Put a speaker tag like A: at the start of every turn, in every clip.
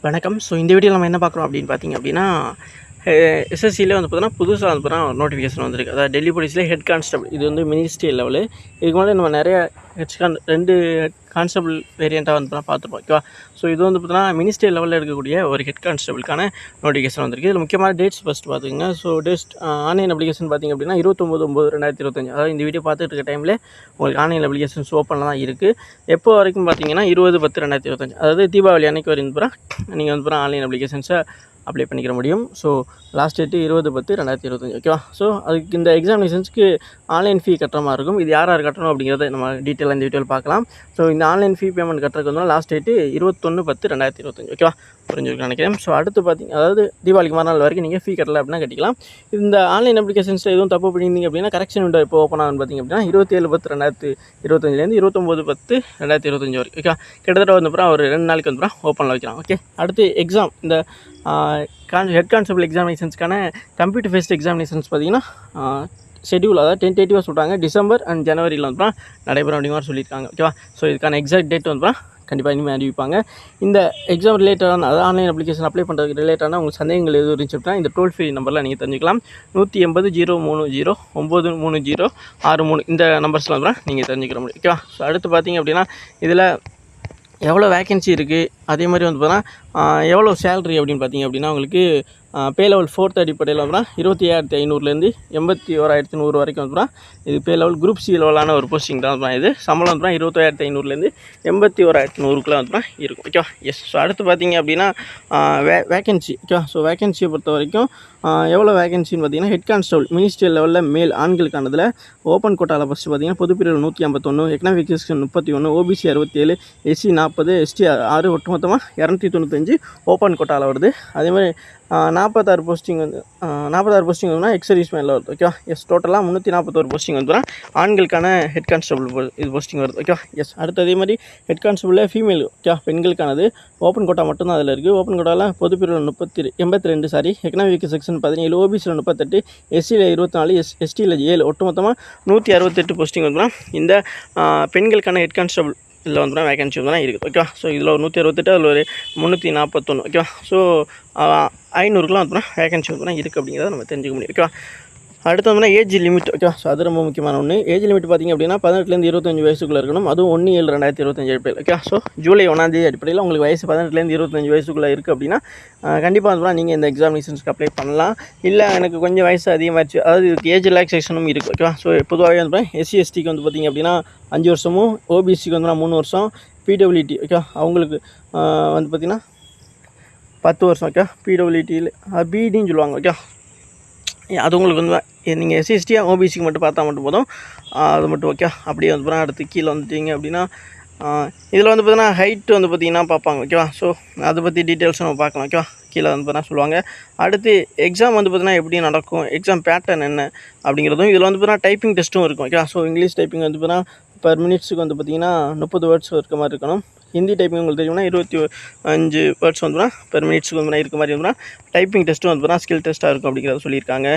A: வணக்கம். ஸோ இந்த வீடியோவில் நம்ம என்ன பார்க்குறோம் அப்படின்னு பார்த்தீங்க அப்படின்னா, எஸ்எஸ்சியில் வந்து பார்த்தீங்கன்னா புதுசாக வந்து பார்த்தீங்கன்னா நோட்டிஃபிகேஷன் வந்திருக்கு. அதாவது டெல்லி போலீஸில் ஹெட் கான்ஸ்டபிள் இது வந்து மினிஸ்ட்ரி லெவலு. இதுக்கு முன்னாடி நம்ம நிறைய ரெண்டு கான்ஸ்டபிள் வேரியண்ட்டாக வந்து பார்த்துருப்போம். ஓகேவா? ஸோ இது வந்து பார்த்தீங்கன்னா மினிஸ்ட்ரி லெவலில் இருக்கக்கூடிய ஒரு ஹெட் கான்ஸ்டபிளுக்கான நோட்டிஃபிகேஷன் வந்திருக்கு. இதில் முக்கியமான டேட்ஸ் ஃபஸ்ட்டு பார்த்துக்கங்க. ஸோ ஆன்லைன் அப்ளிகேஷன் பார்த்திங்க அப்படின்னா 29/9/2025. அதாவது இந்த வீடியோ பார்த்துட்டு இருக்க டைமில் உங்களுக்கு ஆன்லைன் அப்ளிகேஷன்ஸ் ஓப்பனில் தான் இருக்குது. எப்போ வரைக்கும் பார்த்தீங்கன்னா 20/10/2025, அதாவது தீபாவளி அன்னைக்கு வரைக்கும் பூரா நீங்கள் வந்து பூரா ஆன்லைன் அப்ளிகேஷன்ஸை அப்ளை பண்ணிக்கிற முடியும். So last date 20/10/2025. ஓகேவா? ஸோ அதுக்கு இந்த எக்ஸாமினேஷன்ஸ்க்கு ஆன்லைன் ஃபீ கட்டுற மாதிரி இருக்கும். இது யார் கட்டணும் அப்படிங்கிறத நம்ம டீட்டெயிலாக இந்த வீடியோவில் பார்க்கலாம். ஸோ இந்த ஆன்லைன் ஃபீ பேமெண்ட் கட்டுறதுக்கு வந்து லாஸ்ட் டேட்டு 21/10/2025. ஓகேவா? புரிஞ்சுருக்கு நினைக்கிறேன். ஸோ அடுத்து பார்த்திங்க, அதாவது தீபாவளிக்கு மறுநாள் வரைக்கும் நீங்கள் ஃபீ கட்டலை அப்படின்னா கட்டிக்கலாம். இந்த ஆன்லைன் அப்ளிகேஷன்ஸில் எதுவும் தப்பு பண்ணியிருந்தீங்க அப்படின்னா கரெக்ஷன் விண்டோ எப்போ ஓப்பன் ஆகுன்னு பார்த்திங்க அப்படின்னா 27/10/2025 29/10/2025 வரைக்கும். ஓகே, கிட்டத்தட்ட வந்து அப்புறம் ஒரு 2 நாளைக்கு வந்து ஓப்பனில் வைக்கலாம். ஓகே, அடுத்து எக்ஸாம் இந்த ஹெட் கான்ஸ்டபிள் எக்ஸாமினேஷன்ஸ்க்கான கம்ப்யூட்டர் பேஸ்ட் எக்ஸாமினேஷன்ஸ் பார்த்திங்கன்னா ஷெட்யூல், அதாவது டென்டேட்டிவாக சொல்கிறாங்க டிசம்பர் அண்ட் ஜனவரியில் வந்து நடைபெறும் அப்படிங்கிற மாதிரி சொல்லியிருக்காங்க. ஓகேவா? ஸோ இதுக்கான எக்ஸாக்ட் டேட் வந்து கண்டிப்பாக இனிமேல் அறிவிப்பாங்க. இந்த எக்ஸாம் ரிலேட்டடான, அதாவது ஆன்லைன் அப்ளிகேஷன் அப்ளை பண்ணுறதுக்கு ரிலேட்டடான உங்களுக்கு சந்தேகங்கள் எதுவும் இருந்துச்சு அப்படின்னா இந்த டோல் ஃப்ரீ நம்பரில் நீங்கள் தெரிஞ்சுக்கலாம். 180-030-93063 இந்த நம்பர்ஸில் வந்து நீங்கள் தெரிஞ்சுக்கிற முடியும். ஓகேவா? ஸோ அடுத்து பார்த்திங்க அப்படின்னா இதில் எவ்வளோ வேக்கன்சி இருக்குது, அதே மாதிரி வந்து பார்த்தீங்கன்னா எவ்வளோ சேலரி அப்படின்னு பார்த்திங்க அப்படின்னா உங்களுக்கு பே லெவல் 4th அடிப்படையில் வந்து 27,500லேருந்து 81,100 வரைக்கும் வந்து இது பே லெவல் குரூப் சி லெவலான ஒரு போஸ்டிங் தான் இது. சம்பளம் வந்து 27,500லேருந்து 81,100க்குள்ளே வந்து இருக்கும். ஓகேவா? எஸ். ஸோ அடுத்து பார்த்திங்க அப்படின்னா வேக்கன்சி. ஓகேவா? ஸோ வேக்கன்சியை பொறுத்த வரைக்கும் எவ்வளோ வேக்கன்சின்னு பார்த்திங்கன்னா ஹெட் கான்ஸ்டபிள் மினிஸ்ட்ரி லெவலில் மேல் ஆண்களுக்கானதில் ஓப்பன் கோட்டாவில் ஃபஸ்ட்டு பார்த்திங்கன்னா பொதுப்பிரிவு 151, economic section 31, OBC 67, SC 40, ST 6, ஒட்டுமொத்தமாக 295 ஓப்பன் கோட்டாவில் வருது. அதேமாதிரி 46 போஸ்டிங் வந்து 46 போஸ்டிங் வந்து எக்ஸ் சர்வீஸ்மேனில் வருது. ஓகேவா? எஸ். டோட்டலாக 341 போஸ்டிங் வந்து ஆண்களுக்கான ஹெட் கான்ஸ்டபிள் இது போஸ்டிங் வருது. ஓகேவா? எஸ். அடுத்து அதே மாதிரி ஹெட் கான்ஸ்டபிளில் ஃபீமேல், ஓகேவா, பெண்களுக்கானது ஓப்பன் கோட்டா மட்டும்தான் அதில் இருக்குது. ஓப்பன் கோட்டாவில் பொதுப்பிரிவு 82, எக்கனாமிக் செக்ஷன் 17, ஓபிசியில் 38, எஸ்சியில் 24, எஸ்டியில் 7, ஒட்டுமொத்தமாக 168 போஸ்டிங் வந்து இந்த பெண்களுக்கான ஹெட் கான்ஸ்டபிள் இதில் வந்து வேகன்சி வந்து இருக்குது. ஓகேவா? ஸோ இதில் ஒரு 168, அதில் ஒரு 341. ஓகேவா? ஸோ 500க்குலாம் வந்து வேகன்சி வந்து இருக்குது அப்படிங்கிறத நம்ம தெரிஞ்சுக்க முடியும். ஓகேவா? அடுத்து வந்து ஏஜ் லிமிட். ஓகேவா? ஸோ அது ரொம்ப முக்கியமான ஒன்று. ஏஜ் லிமிட் பார்த்திங்க அப்படின்னா 18லேருந்து 25 வயசுக்குள்ளே இருக்கணும். அதுவும் 1/7/2025 அடிப்படையில். ஓகே, ஸோ ஜூலை 1 அடிப்படையில் உங்களுக்கு வயசு 18லேருந்து 25 வயசுக்குள்ளே இருக்குது அப்படின்னா கண்டிப்பாக வந்து நீங்கள் இந்த எக்ஸாமினேஷன்ஸ்க்கு அப்ளை பண்ணலாம். இல்லை எனக்கு கொஞ்சம் வயசு அதிகமாகிடுச்சு, அதாவது இதுக்கு ஏஜ் ரிலாக்ஸேஷனும் இருக்குது. ஓகேவா? ஸோ பொதுவாகவே வந்து எஸ்சி எஸ்டிக்கு வந்து பார்த்திங்க அப்படின்னா 5 வருஷமும், ஓபிசிக்கு வந்து 3 வருஷம், பிடபிள்யூடி ஓகே அவங்களுக்கு வந்து பார்த்திங்கன்னா 10 வருஷம். ஓகே, பிடபிள்யூடியில் பிடின்னு சொல்லுவாங்க. ஓகே, அது உங்களுக்கு வந்து நீங்கள் எஸ்சி எஸ்டியாக ஓபிசிக்கு மட்டும் பார்த்தா மட்டும் போதும், அது மட்டும். ஓகே, அப்படியே வந்து அடுத்து கீழே வந்துட்டீங்க அப்படின்னா இதில் வந்து பார்த்தீங்கன்னா ஹைட்டு வந்து பார்த்திங்கன்னா பார்ப்பாங்க. ஓகேவா? ஸோ அதை பற்றி டீட்டெயில்ஸ் நம்ம பார்க்கலாம். ஓகேவா? கீழே வந்து பார்த்தீங்கன்னா சொல்லுவாங்க. அடுத்து எக்ஸாம் வந்து பார்த்திங்கன்னா எப்படி நடக்கும், எக்ஸாம் பேட்டர்ன் என்ன அப்படிங்கிறதும் இதில் வந்து பார்த்தீங்கன்னா டைப்பிங் டெஸ்ட்டும் இருக்கும். ஓகேவா? ஸோ இங்கிலீஷ் டைப்பிங் வந்து பார்த்தீங்கன்னா பர் மினிட்ஸுக்கு வந்து பார்த்திங்கன்னா 30 வேர்ட்ஸ் இருக்க மாதிரி இருக்கணும். ஹிந்தி டைப்பிங் உங்களுக்கு தெரியும்னா 25 வேர்ட்ஸ் வந்து பெர் மினிட்ஸுக்கு வந்து இருக்க மாதிரி வந்து டைப்பிங் டெஸ்ட்டும் வந்து ஸ்கில் டெஸ்ட்டாக இருக்கும் அப்படிங்கிறத சொல்லியிருக்காங்க.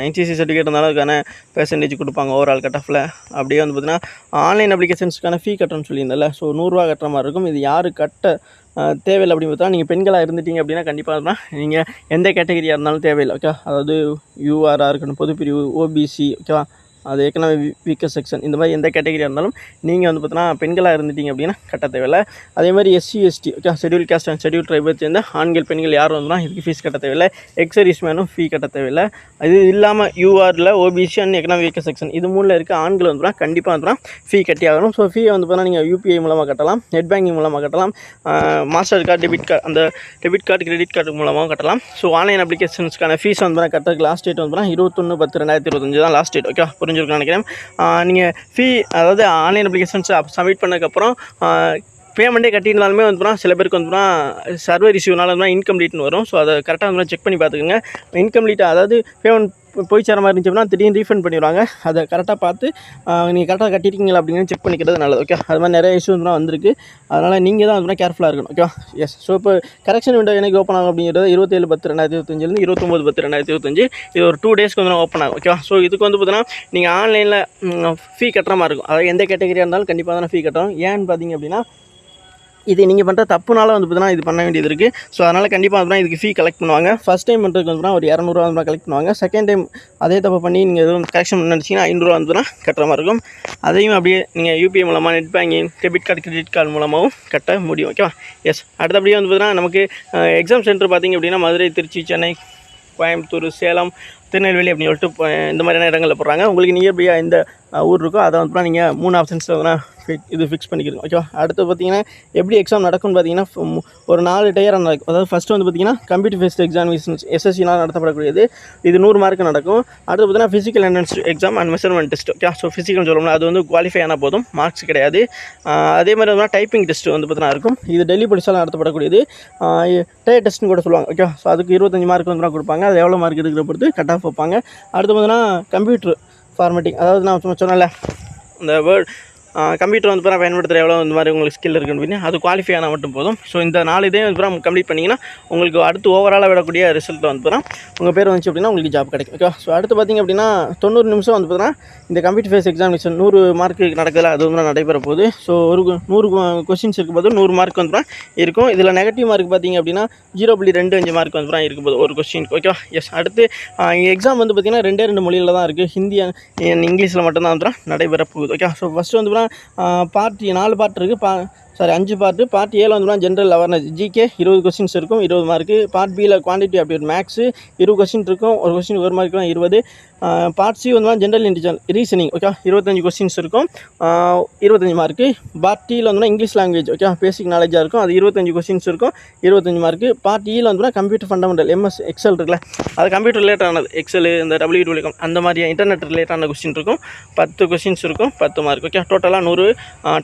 A: என்சிசி சர்டிஃபிகேட் இருந்தாலும் அதுக்கான பெர்சன்டேஜ் கொடுப்பாங்க ஓவரால் கட் ஆஃபில். அப்படியே வந்து பார்த்திங்கன்னா ஆன்லைன் அப்ளிகேஷன்ஸ்க்கான ஃபீ கட்டணும்னு சொல்லியிருந்தேன்ல, ஸோ 100 ரூபா கட்டுற மாதிரி இருக்கும். இது யார் கட்ட தேவையில்லை அப்படின்னு பார்த்தா நீங்கள் பெண்களாக இருந்துட்டீங்க அப்படின்னா கண்டிப்பாக இருந்தால் நீங்கள் எந்த கேட்டகரியாக இருந்தாலும் தேவையில்லை. ஓகே, அதாவது யூஆராக இருக்கணும், பொதுப்பிரிவு, ஓபிசி, ஓகேவா, அது எக்கனாமிக் வீக்கர் செக்ஷன், இந்த மாதிரி எந்த கேட்டகரியாக இருந்தாலும் நீங்கள் வந்து பார்த்தீங்கன்னா பெண்களாக இருந்துட்டீங்க அப்படின்னா கட்ட தேவையில்லை. அதே மாதிரி SC ST, okay, schedule caste and schedule ட்ரைபை சேர்ந்த ஆண்கள் பெண்கள் யாரும் வந்தால் இதுக்கு ஃபீஸ் கட்ட தேவையில்லை. எக்ஸ் சர்வீஸ்மேனும் ஃபீ கட்ட தேவையில்லை. இது இல்லாமல் யூஆரில் OBC and economic weaker section இது 3ல் இருக்க ஆண்கள் வந்து கண்டிப்பாக வந்து ஃபீ கட்டி ஆகணும். ஸோ ஃபீ வந்து பார்த்தீங்கன்னா நீங்கள் யூபிஐ மூலமாக கட்டலாம், நெட் பேங்கிங் மூலமாக கட்டலாம், மாஸ்டர் கார்டு, டெபிட் கார்டு, அந்த டெபிட் கார்டு கிரெடிட் கார்டு மூலமாக கட்டலாம். ஸோ ஆன்லைன் அப்ளிகேஷன்ஸ்க்கான ஃபீஸ் வந்து கட்டுறதுக்கு லாஸ்ட் டேட் வந்து 21/10/2025 தான் லாஸ்ட் டேட். ஓகே, புரிஞ்சிருக்குன்னு நினைக்கிறேன். நீங்கள் ஃபீ, அதாவது ஆன்லைன் அப்ளிகேஷன்ஸ் சப்மிட் பண்ணதுக்கப்புறம் பேமெண்ட்டே கட்டியிருந்தாலுமே வந்து சில பேருக்கு வந்து சர்வர் இஷ்யூனால வந்து இன்கம்ப்ளீட்னு வரும். ஸோ அதை கரெக்டாக வந்து செக் பண்ணி பார்த்துக்கோங்க. இன்கம்ப்ளீட்டாக, அதாவது பேமெண்ட் போய் சேர மாதிரி இருந்துச்சுன்னா திடீர்னு ரீஃபண்ட் பண்ணிடுவாங்க. அதை கரெக்டாக பார்த்து நீங்கள் கரெக்டாக கட்டியிருக்கீங்களா அப்படின்னு செக் பண்ணிக்கிறது நல்லது. ஓகே, அது மாதிரி நிறைய இஷ்யூ வந்து வந்திருக்கு. அதனால் நீங்கள் தான் வந்து கேர்ஃபுல்லாக இருக்கணும். Okay, yes. ஸோ இப்போ கரெக்ஷன் விண்டோ எனக்கு ஓப்பன் ஆகும் அப்படிங்கிறது 27/10/2025 29/10/2025 இது ஒரு 2 டேஸ்க்கு வந்து ஓப்பன் ஆகும். ஓகே, ஸோ இதுக்கு வந்து பார்த்தீங்கன்னா நீங்கள் ஆன்லைனில் ஃபீ கட்டுற மாதிரி இருக்கும். அதாவது எந்த கேட்டகரியாக இருந்தாலும் கண்டிப்பாக தான் ஃபீ கட்டணும். ஏன்னு பார்த்தீங்க அப்படின்னா இது நீங்கள் பண்ணுற தப்புனால வந்து பார்த்தீங்கன்னா இது பண்ண வேண்டியது இருக்குது. ஸோ அதனால் கண்டிப்பாக வந்து இதுக்கு ஃபீ கலெக்ட் பண்ணுவாங்க. ஃபஸ்ட் டைம் பண்ணுறதுக்கு வந்து ஒரு ₹200 வந்து கலெக்ட் பண்ணுவாங்க. செகண்ட் டைம் அதே தப்பு பண்ணி நீங்கள் எதுவும் கரெக்ஷன் பண்ண நினச்சிங்கன்னா ₹500 வந்து கட்டுற மாதிரி இருக்கும். அதையும் அப்படியே நீங்கள் யூபிஐ மூலமாக, net banking, debit card, credit card மூலமாகவும் கட்ட முடியும். ஓகேவா? எஸ். அடுத்து அப்படியே வந்து பார்த்தீங்கன்னா நமக்கு எக்ஸாம் சென்டர் பார்த்திங்க அப்படின்னா மதுரை, திருச்சி, சென்னை, கோயம்புத்தூர், சேலம், திருநெல்வேலி அப்படின்னு சொல்லிட்டு இந்த மாதிரியான இடங்களில் போடுறாங்க. உங்களுக்கு நியர்பையாக இந்த ஊர் இருக்கோ அதை வந்து நீங்கள் 3 ஆப்ஷன்ஸில் வந்து இது ஃபிக்ஸ் பண்ணிக்கிறோம். ஓகேவா? அடுத்து பார்த்தீங்கன்னா எப்படி எக்ஸாம் நடக்கும்னு பார்த்தீங்கன்னா ஒரு 4 டயராக நடக்கும். அதாவது ஃபஸ்ட்டு வந்து பார்த்தீங்கன்னா கம்ப்யூட்டர் பேஸ்ட் எக்ஸாமினேஷன்ஸ் எஸ்எஸ்சினால் நடத்தப்படக்கூடியது. இது 100 மார்க்கு நடக்கும். அடுத்து பார்த்தீங்கன்னா physical entrance exam and measurement test. Okay, so physical சொல்லணும்னா அது வந்து குவாலிஃபை ஆனால் போதும், மார்க்ஸ் கிடையாது. அதே மாதிரி வந்து டைப்பிங் டெஸ்ட் வந்து பார்த்தீங்கன்னா இருக்கும். இது டெல்லி போலீஸால் நடத்தப்படக்கூடியது. டயர் டெஸ்ட்னு கூட சொல்லுவாங்க. ஓகே, ஸோ அதுக்கு 25 மார்க் வந்து கொடுப்பாங்க. அது எவ்வளோ மார்க் எடுக்கிற பொறுத்து கட் ஆஃப் வைப்பாங்க. அடுத்து பார்த்தீங்கன்னா கம்ப்யூட்டர் ஃபார்மேட்டிங், அதாவது நான் சொன்னேன்ல இந்த வேர்ட் கம்ப்யூட்டர் வந்து பார்த்தா பயன்படுத்துகிற எவ்வளோ இந்த மாதிரி உங்களுக்கு ஸ்கில் இருக்குன்னு அப்படின்னு அது குவாலிஃபை ஆனால் மட்டும் போதும். ஸோ இந்த 4 இதே வந்து பார்த்தா கம்ப்ளீட் பண்ணிங்கன்னா உங்களுக்கு அடுத்து ஓவராலாக விடக்கூடிய ரிசல்ட் வந்து பார்த்தா உங்கள் பேர் வந்துச்சு அப்படின்னா உங்களுக்கு ஜாப் கிடைக்கும். ஓகே, ஸோ அடுத்து பார்த்திங்க அப்படின்னா 90 நிமிஷம் வந்து பார்த்தீங்கன்னா இந்த கம்ப்யூட்டர் ஃபேஸ் எக்ஸாமினேஷன் 100 மார்க்கு நடக்குதுல, அது வந்து நடைபெற போகுது. ஸோ ஒரு 100 கொஸ்டின்ஸ் இருக்கும் போது 100 மார்க் வந்து இருக்கும். இதில் நெகட்டிவ் மார்க் பார்த்திங்க அப்படின்னா 0.25 மார்க் வந்து இருக்கும் போது ஒரு கொஸ்டினுக்கு. Okay, S. அடுத்து எக்ஸாம் வந்து பார்த்திங்கன்னா 2 மொழியில் தான் இருக்குது. ஹிந்தி அண்ட் இங்கிலீஷில் மட்டும்தான் வந்து நடைபெற போகுது. ஓகே, ஸோ ஃபஸ்ட்டு வந்து பார்ட் 4 பார்ட் இருக்குது. 5 பார்ட்டு. பார்ட் ஏல வந்து ஜென்ரல் அவேர்னஸ் ஜிகே 20 கொஸ்டின்ஸ் இருக்கும், 20 மார்க்கு. பார்ட் பியில் குவான்டிட்டி அப்டிட் மேக்ஸு 20 கொஸ்டின் இருக்கும், ஒரு கொஸ்டின் 1 மார்க்கு தான் 20. பார்ட் சி வந்து general intelligence reasoning. Okay, 25 questions இருக்கும், 25 மார்க்கு. பார்ட் டியில் வந்து இங்கிலீஷ் லாங்குவேஜ். ஓகே, பேசிக் நாலேஜாக இருக்கும், அது 25 கொஸ்டின்ஸ் இருக்கும், 25 மார்க்கு. பார்ட் இயில் வந்து கம்ப்யூட்டர் ஃபண்டமெண்டல் எம்எஸ் எக்ஸல் இருக்குல்ல, அது கம்ப்யூட்டர் ரிலேட்டானது, எக்ஸல் இந்த W2 அந்த மாதிரி இன்டர்நெட் ரிலேட்டான கொஸ்டின் இருக்கும், 10 கொஸ்டின்ஸ் இருக்கும், 10 மார்க். ஓகே, டோட்டலாக 100.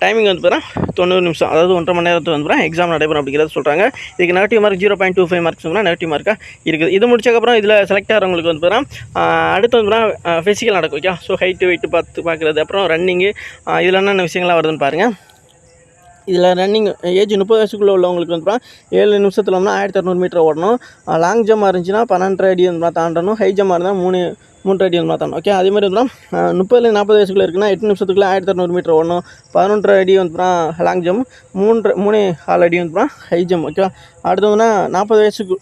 A: டைமிங் வந்து பார்த்தீங்கன்னா 90 நிமிஷம், அதாவது 1.5 மணி நேரத்துக்கு வந்து எக்ஸாம் நடைபெறும் அப்படிங்கிறத சொல்கிறாங்க. இதுக்கு நெகட்டிவ் மார்க் 0.25 மார்க்ஸ் வந்து நெகட்டிவ் மார்க்காக இருக்குது. இது முடிச்சக்கப்புறம் இதில் செலக்ட் ஆகிறவங்களுக்கு வந்து பார்த்தீங்கன்னா அடுத்து வந்து ஃபிசிக்கல் நடக்கும். ஓகே, ஸோ ஹைட்டு வெயிட்டு பார்க்குறது, அப்புறம் ரன்னிங்கு, இதில் என்னென்ன விஷயங்கள்லாம் வருதுன்னு பாருங்கள். இதில் ரன்னிங் ஏஜ் 30 வயசுக்குள்ளே உள்ளவங்களுக்கு வந்து 7 நிமிஷத்தில் வந்து 1600 மீட்டர் ஓடணும். லாங் ஜம்ப் இருந்துச்சுன்னா 12 அடி வந்து தாண்டணும். ஹை ஜம்ப் இருந்தால் 3 அடி வந்து தாண்டணும். ஓகே, அதே மாதிரி வந்து 30 40 வயசுக்குள்ளே இருக்குன்னா 8 நிமிஷத்துக்குள்ளே 1600 மீட்டர் ஓடணும். 11 அடி வந்து லாங் ஜம்ப், 3.25 அடி வந்து ஹை ஜம்ப். ஓகே, அடுத்து வந்து 40 வயசுக்கு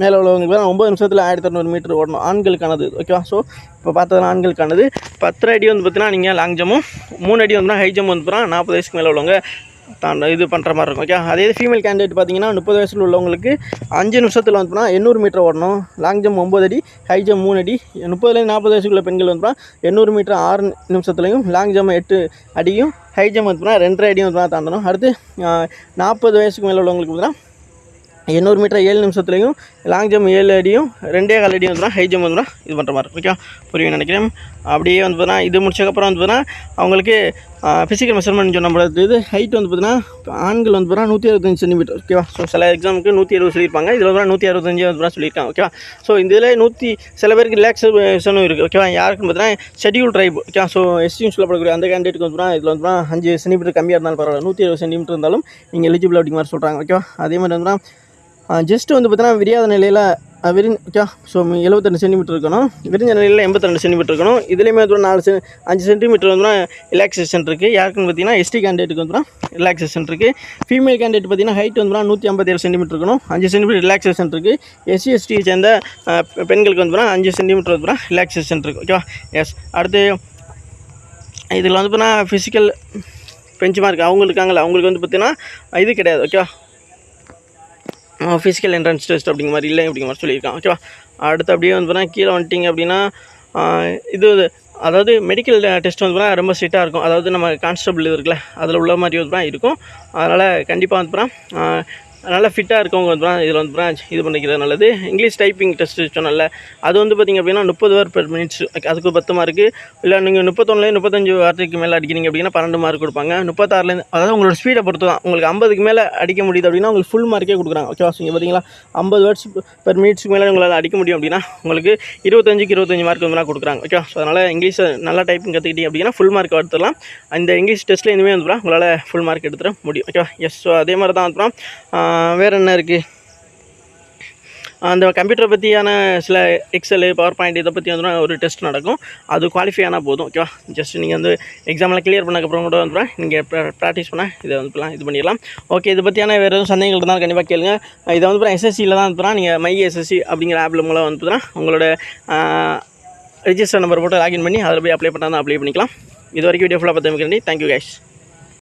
A: மேலே உள்ளவங்களுக்கு 9 நிமிஷத்தில் 1600 மீட்டர் ஓடணும், ஆண்களுக்கானது. ஓகேவா? ஸோ இப்போ பார்த்ததுனா ஆண்களுக்கானது. 10 அடி வந்து பார்த்தீங்கன்னா நீங்கள் லாங் ஜம்மும், 3 அடி வந்து ஹை ஜம்ப் வந்து 40 வயசுக்கு மேலே உள்ளவங்க இது பண்ணுற மாதிரி இருக்கும். ஓகே, அதே ஃபீமேல் கேண்டிடேட் பார்த்தீங்கன்னா 30 வயசில் உள்ளவங்களுக்கு 5 நிமிஷத்தில் வந்து 800 மீட்டர் ஓடணும். லாங் ஜம்ப் 9 அடி, ஹை ஜம்ப் 3 அடி. 30லேருந்து 40 வயசுக்குள்ள பெண்கள் வந்து 800 மீட்டர் 6 நிமிஷத்துலையும், லாங் ஜம்ப் 8 அடியும், ஹை ஜம்ப் வந்து 2.5 அடியும் வந்து தாண்டணும். அடுத்து 40 வயசுக்கு மேலே உள்ளவங்களுக்கு பார்த்தீங்கன்னா 800 மீட்டர் 7 நிமிஷத்துலையும், லாங் ஜம்ப் 7 அடியும், 2.25 அடியும் வந்து ஹை ஜம்ப் வந்து இது பண்ணுற மாதிரி. ஓகே, புரியும் நினைக்கிறேன். அப்படியே வந்து பார்த்தீங்கன்னா இது முடிச்சக்கப்புறம் வந்து பார்த்தீங்கன்னா அவங்களுக்கு ஃபிசிக்கல் மெஷர்மெண்ட் சொன்ன இது ஹைட் வந்து பார்த்தீங்கன்னா ஆண்கள் வந்து பார்த்தீங்கன்னா 165 சென்டிமீட்டர். ஓகேவா? ஸோ சில எக்ஸாமுக்கு 170 சொல்லியிருப்பாங்க, இதில் வந்து 165 வந்து சொல்லியிருக்காங்க. ஓகேவா? ஸோ இதில் சில பேருக்கு ரிலாக்ஸேஷனும் இருக்குது. ஓகேவா? யாருக்குன்னு பார்த்தீங்கன்னா ஷெட்யூல் ட்ரைப். ஓகே, ஸோ எஸ்டியும் சொல்லப்படக்கூடிய அந்த கேண்டிடேட்டுக்கு வந்து இதில் வந்து 5 சென்டிமீட்டர் கம்மியாக இருந்தாலும் பரவாயில்ல, 170 சென்டிமீட்டர் இருந்தாலும் நீங்கள் எலிஜிபிள் அப்படிங்கிற மாதிரி சொல்கிறாங்க. ஓகேவா? அதே மாதிரி வந்து ஜஸ்ட்டு வந்து பார்த்தீங்கன்னா விரியாத நிலையில் ஓகே, ஸோ 78 சென்டிமீட்டர் இருக்கணும், விரிஞ்ச நிலையில் 82 சென்டிமீட்டர் இருக்கணும். இதுலேயுமே வந்து 5 சென்டிமீட்டர் வந்து ரிலாக்ஸேஷன் இருக்குது. யாருக்குன்னு பார்த்தீங்கன்னா எஸ்டி கேண்டிடேட்டுக்கு வந்து ரிலாக்ஸேஷன் இருக்குது. ஃபீமேல் கேண்டிடேட் பார்த்தீங்கன்னா ஹைட் வந்து 157 சென்டிமீட்டர் இருக்கணும், 5 சென்டிமீட்டர் ரிலாக்ஸேஷன் இருக்குது. எஸ்சி எஸ்டியை சேர்ந்த பெண்களுக்கு வந்து 5 சென்டிமீட்டர் வந்து ரிலாக்ஸேஷன் இருக்குது. ஓகேவா? எஸ். அடுத்து இதில் வந்து பார்த்தீங்கன்னா ஃபிசிக்கல் பெஞ்ச் மார்க் அவங்களுக்கு வந்து பார்த்தீங்கன்னா இது கிடையாது. ஓகேவா? ஃபிசிக்கல் என்ட்ரன்ஸ் டெஸ்ட் அப்படிங்கிற மாதிரி இல்லை அப்படிங்கிற மாதிரி சொல்லியிருக்காங்க. ஓகேவா? அடுத்து அப்படியே வந்து பார்த்தீங்கன்னா கீழே வந்துட்டிங்க அப்படின்னா இது அதாவது மெடிக்கல் டெஸ்ட் வந்து பார்த்தீங்கன்னா ரொம்ப ஸ்ட்ரிக்டாக இருக்கும். அதாவது நம்ம கான்ஸ்டபிள் இருக்குல்ல, அதில் உள்ள மாதிரி வந்து இருக்கும். அதனால் கண்டிப்பாக வந்து பார்த்தீங்கன்னா நல்லா ஃபிட்டாக இருக்கவங்க வந்து இதில் வந்து இது பண்ணிக்கிறது நல்லது. இங்கிலீஷ் டைப்பிங் டெஸ்ட்டு சொன்னல, அது வந்து பார்த்திங்க அப்படின்னா 30 வேர்ட் பெர் மினிட்ஸ், அதுக்கு 10 மார்க்கு. இல்லை நீங்கள் 31லேருந்து 35 வார்த்தைக்கு மேலே அடிக்கிறீங்க அப்படின்னா 12 மார்க் கொடுப்பாங்க. 36லேருந்து, அதாவது உங்களோட ஸ்பீடை பொறுத்து தான். உங்களுக்கு 50க்கு மேலே அடிக்க முடியுது அப்படின்னா உங்களுக்கு ஃபுல் மார்க்கே கொடுக்குறாங்க. ஓகேவா? இங்கே பார்த்தீங்களா 50 வேர்ட்ஸ் பெர் மினிட்ஸ்க்கு மேலே உங்களால் அடிக்க முடியும் அப்படின்னா உங்களுக்கு 25க்கு 25 மார்க் வந்து கொடுக்குறாங்க. ஓகே, ஸோ அதனால் இங்கிலீஷை நல்லா டைப்பிங் கற்றுக்கிட்டீங்க அப்படின்னா ஃபுல் மார்க் எடுத்துடலாம். அந்த இங்கிலீஷ் டெஸ்ட்டில் இனிமேல் வந்து உங்களால் ஃபுல் மார்க் எடுத்துட முடியும். ஓகேவா? எஸ். ஸோ அதே மாதிரி தான் வந்து வேறு என்ன இருக்குது, அந்த கம்ப்யூட்டரை பற்றியான சில எக்ஸல் பவர் பாயிண்ட் இதை பற்றி வந்து ஒரு டெஸ்ட் நடக்கும். அது குவாலிஃபை ஆனால் போதும். ஓகேவா, ஜஸ்ட் நீங்கள் வந்து எக்ஸாமில் கிளியர் பண்ணக்கப்புறம் கூட வந்து நீங்கள் ப்ராக்டிஸ் பண்ண இதை வந்து இது பண்ணிடலாம். ஓகே, இதை பற்றியான வேறு எதுவும் சந்தேகங்கள் இருந்தாலும் கண்டிப்பாக கேளுங்க. இதை வந்து எஸ்எஸ்சியில் தான் வந்து நீங்கள் மை எஸ்எஸ்சி அப்படிங்கிற ஆப்பில் மூலம் வந்து உங்களோட ரிஜிஸ்டர் நம்பர் போட்டு லாகின் பண்ணி அதில் போய் அப்ளை பண்ணால் தான் அப்ளை பண்ணிக்கலாம். இது வரைக்கும் வீடியோ ஃபுல்லாக பார்த்து தேங்க்யூ கைஸ்.